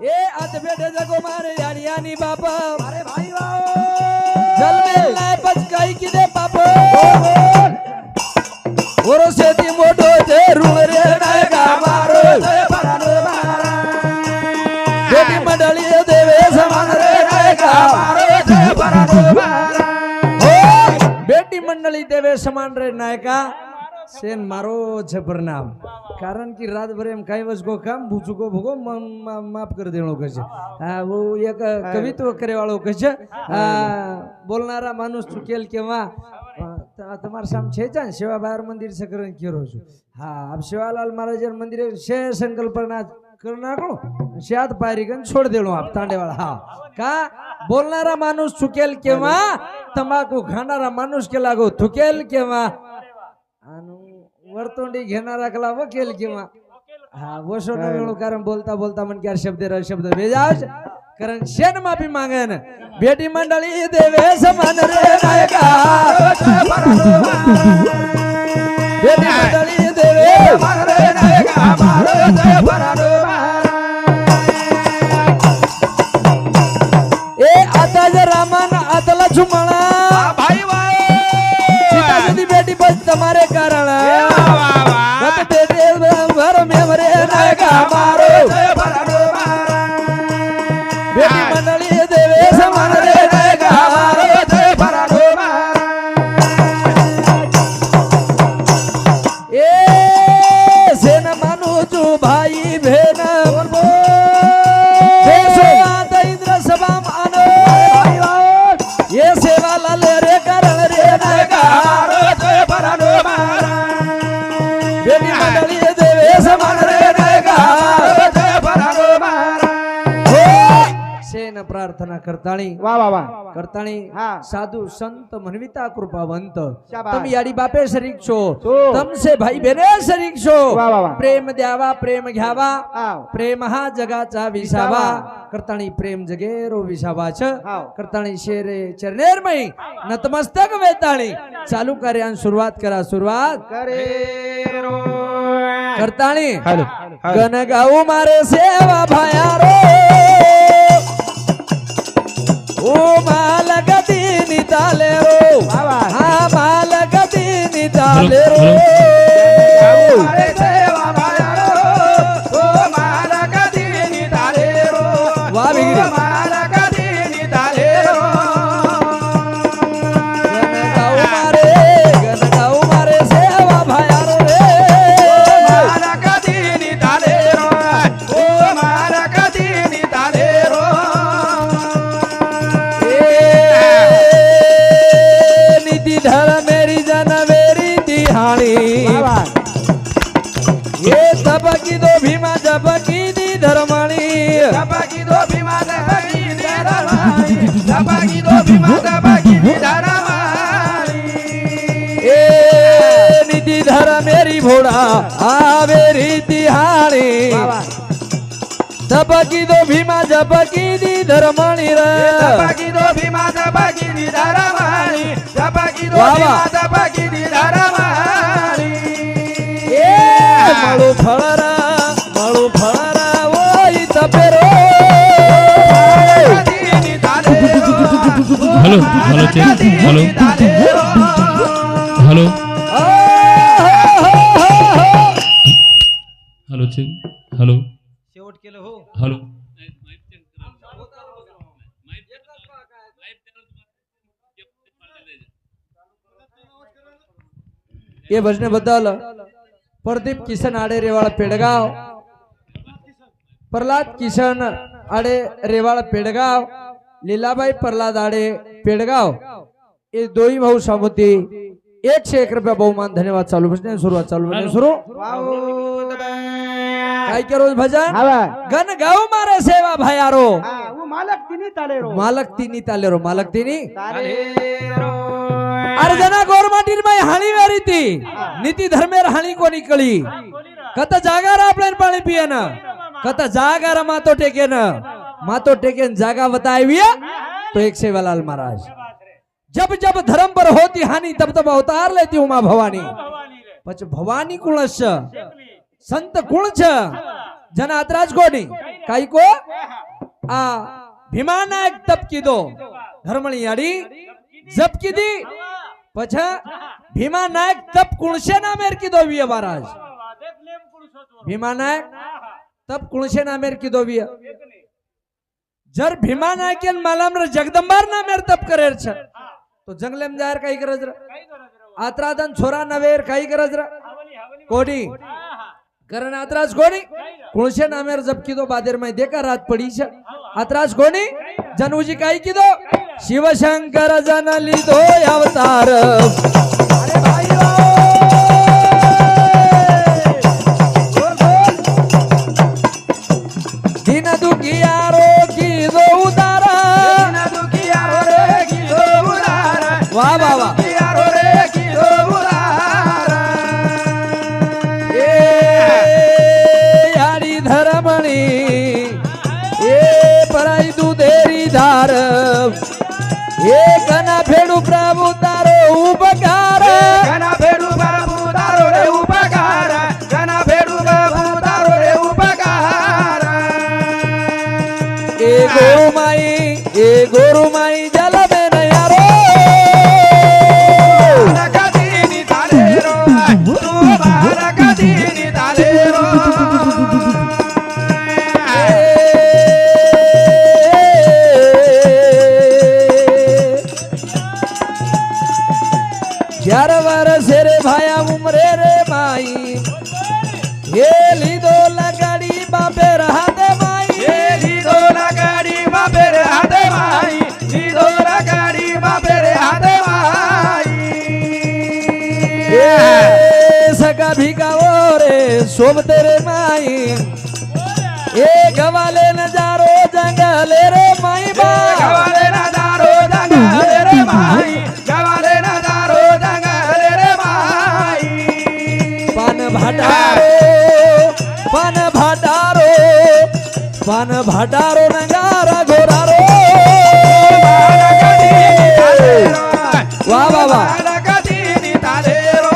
ए आत बेटे जगो मारे यानी यानी बाप अरे भाई जल में लाय पचकाई की दे पाप ओरो सेती मोटो ते ऋण रे नायका मारो बेटी मंडली देवे समान रे नायका मारो बेटी मंडली देवे समान रे नायका सेन मारो छे परिणाम कारण की रात भर एम काही वस्तु काम भूचुको भूगो माफ कर देणो कशे वो एक कवित्व करे वाळो कशे बोलणारा माणूस चुकेल केव्हा તમાર સામ છે જ સેવા બાર મંદિર છે કરન કેરો છું હા अब शिवालाल महाराज मंदिर से संकल्पना करना को शाद पायरी गन छोड़ देणो आप तांडेवाळा हा का बोलणारा माणूस चुकेल केव्हा तंबाखू खाणारा माणूस के लागो थुकेल केव्हा वर्तोंडी घेणारा कला वकेल किंवा हा वसो नवेणू कारण बोलता बोलता मन क्या शब्द भेजाज कारण शेन माफी मागन बेटी मंडळी देवे समान रे नायका बेटी मंडळी देवे समान रे नायका मारो जय भराडो ए आता ज रामन आतला झुमणा भाई सीता बेटी बस तुम्हारे कारण भर में मरे नायका मारो बेटी मंडली देवे समान रे नायका मारो ए सेन मानु तू भाई भेन इंद्र सभा मानो ये सेवा लाल रे करण रे नायका बेटी मंडली देवे समान रे नायका सेन प्रार्थना करताणी वाह वाह वाह करताणी साधु संत मनविता कृपावंत शाबास. तम याडी बापे शरीक छो छो. तमसे भाई बेने शरीक छो वाह वाह वाह. प्रेम द्यावा प्रेम घ्यावा हाव. प्रेम हा जगाचा विसावा करताणी प्रेम जगेरो विसावा छ हाव. करताणी शेरे चरणेरमई नतमस्तक वेताणी चालू कार्यान सुरुवात करा सुरुवात करे रो करताणी हॅलो गण गाऊ मारे सेवा भायारो ओ मालगती निताले रो बाबा. हा मालगती निताले रो अरे सेवा भायारो ओ मारा कधी निताले रो वाह बिगड़ी. मारा कधी निताले रो गण गाऊ मारे सेवा भायारो रे मारा कधी निताले रो ओ मारा कधी निताले रो निधि धर मेरी जनवेरी तिहानी बाबा. ये तब की दो भीमा जब की दी धर्मणी दबागी दो भीमा दबागी निधारामारी दबागी दो भीमा दबागी निधारामारी ए निधि धर मेरी भोड़ा आवेरी तिहानी बाबा. तब की दो भीमा जब की दी धर्मणी रे दबागी दो भीमा दबागी निधारामारी दबागी दो बाबा. भीमा दबागी निधारामारी ए मळू फळरा ओई तपेरो कधी निधाले रो हेलो हेलो चेक हेलो निधाले रो हेलो आ, हो, हो. हेलो चेक हेलो शेवट केलं हो हेलो हे भजनेबद्दल प्रदीप किसन आडे रेवाळ पेडगाव प्रल्हाद किसन आडे रेवाळ पेडगाव लीलाबाई प्रल्हाद आडे पेडगाव ये दोही भाऊ सामुती 101 रुपया बहुमान धन्यवाद चालू भजन सुरुवात चालू भजन सुरू काय करो भजन गण गाऊ मारे सेवा भायारो वो मालक तिनी ताले रो मालक तिनी ताले रो अर्जना गोरमाटीर बाई हाणी वेरीती नीती धर्मेर हाणी कोणी कळी कत जागार आपल्यान पाणी पियन कत जागार मातो टेकेन जागा बताविया तो एक सेवालाल महाराज जब जब धर्म पर होती हानि तब तब अवतार लेती उमा भवानी पछ भवानी कुणश संत कुण छ जन आतराज कोणी काही को आ भीमानायक तप कीधो धर्मणी आड़ी जप कीधी पछा भीमानायक तप कुणसे नामेर कीधो विय महाराज भीमानायक तप कुणसे नामेर कीधो विय जर भीमानायक मालामर जगदंबार नामेर तप करेर छ तो जंगलेम जायर काही गरज र आत्रादन छोरा नवेर काही गरज र कोणी करण आत्राज कोणी कुणसे नामेर जप कीधो बादेर में देखा रात पड़ी छ आत्राज कोणी जनूजी काही कीधो शिवशंकर जन लीधो अवतार अरे भाई दिन दुखियारो कीधो उतारा वाह वाह वाह यारी धर्मणी ए पराई दूधेरी धार ए कना फेडू प्रभु तारो उपकार घना भेडू बाबू दारो रे उपकार घना भेडू बाबू दारो रे उपकार ए गोरु माई जल में नयारो कदीनी तालेरो तू बार कदीनी तालेरो चार वर्ष रे भाया उमरे रे माई ये लीधो लगाड़ी बापे रहा दे माई ये लीधो लगाड़ी बापे रे हाथे माई लीधो लगाड़ी बापे रे हाथे माई ये सका भिगाओ रे शोभ तेरे माई ये गवाले नजारो जंगले रे माई बा गवाले नजारो जंगले रे माई गवाले नजारो जंगले रे माई पान भाटारो नगारा घोरारो वाह वाह वाह कदीनी तालेरो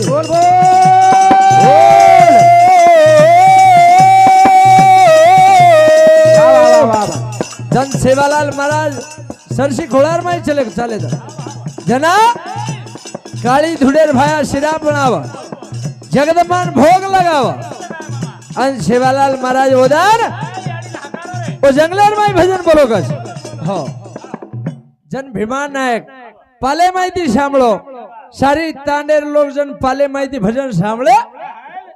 बोल जन सेवालाल महाराज सरसी खोळार माई चले चाले जना काळी धुडेर भाया शिरा बनावा जगदंबान भोग लगावा अन सेवालाल महाराज ओदार ओ जंगलार माई भजन बोलो कस हो जन भीमा नायक पाले माहिती सांभळो सारी तांडेर लोक जन पाले माहिती भजन सांभळे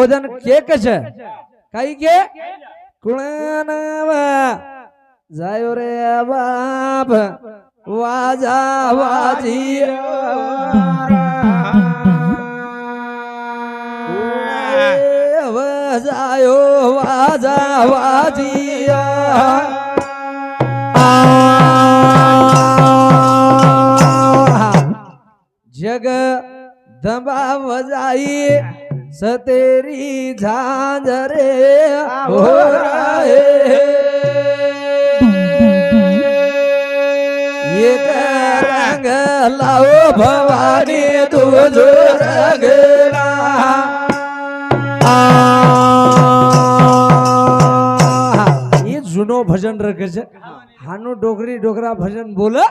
ओदन के कस काही के कुणानावा जायो रे बाप वाजा वाजी जायो वाजा वाजिया जग दबा वजाई सतेरी झांझरे हो रहे एक रंग लाओ भवानी तुझो रंगला ये जुनो भजन रखे छे हानु डोगरी डोगरा भजन बोला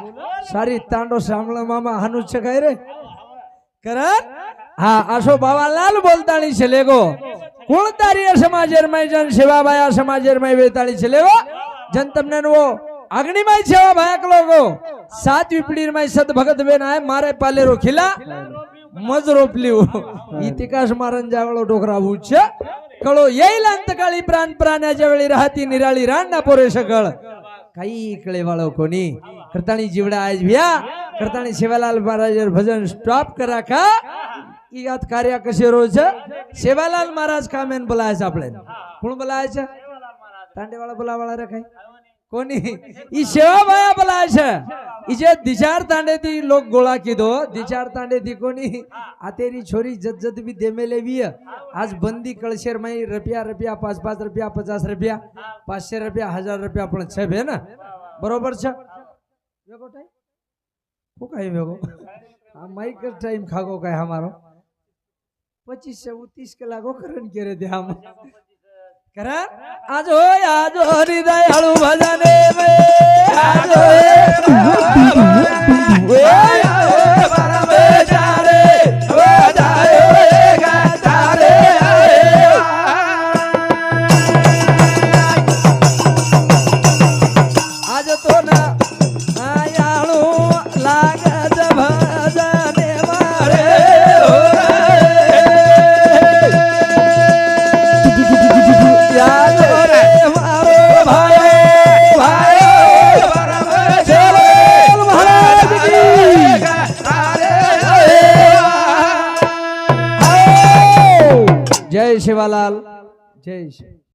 सारी तांडो सांभळ मामा हानु छे काय रे करन हा आशो बाबालाल बोलताणी छे गो कोण तारी समाजेर मै जन सेवाबाया समाजेर मै वेताणी छे लेगो जन तमने वो अग्नि माई सेवा भायक लोगो सात विपडीर माई सत भगत बेन आय मारे पालेरो खिला मज रोपली इतिकास मारन जावळो डोकरा उच्च कळो येईल अंतकाळी प्राण प्राण्याच्या वेळी राहती निराळी रान ना पोरे सकळ काही कळे वाळो कोणी करताणी जीवडा आज भ्या करताणी सेवालाल महाराज भजन स्टॉप करा का ई यात कार्य कसे रोज सेवालाल महाराज कामेन बोलायचं आपले कोण बोलायचं तांडेवाळा बोलावाळा रे काही कोणी ई सेवा भाया बोलायचं इजे दिचार तांडे ती लोक गोळा किदो दिचार तांडे ती कोणी आतेरी छोरी जत भी देमेले भी आज बंदी कळशेर माई रुपया रुपया 5-5 रुपया 50 रुपया 500 रुपया 1000 रुपया पण छे भे ना बरोबर छ वेगो टाई हो काय वेगो हाँ माइक का टाइम खागो का है हमारो 25 से 30 के लागो करन के रे दे हम करण आज हो हृदय हळू भजने में आज आज तो ना आयाळू लागत भजने मारे याद रे मारो भाई महाराज की जय शिवालाल जय शिव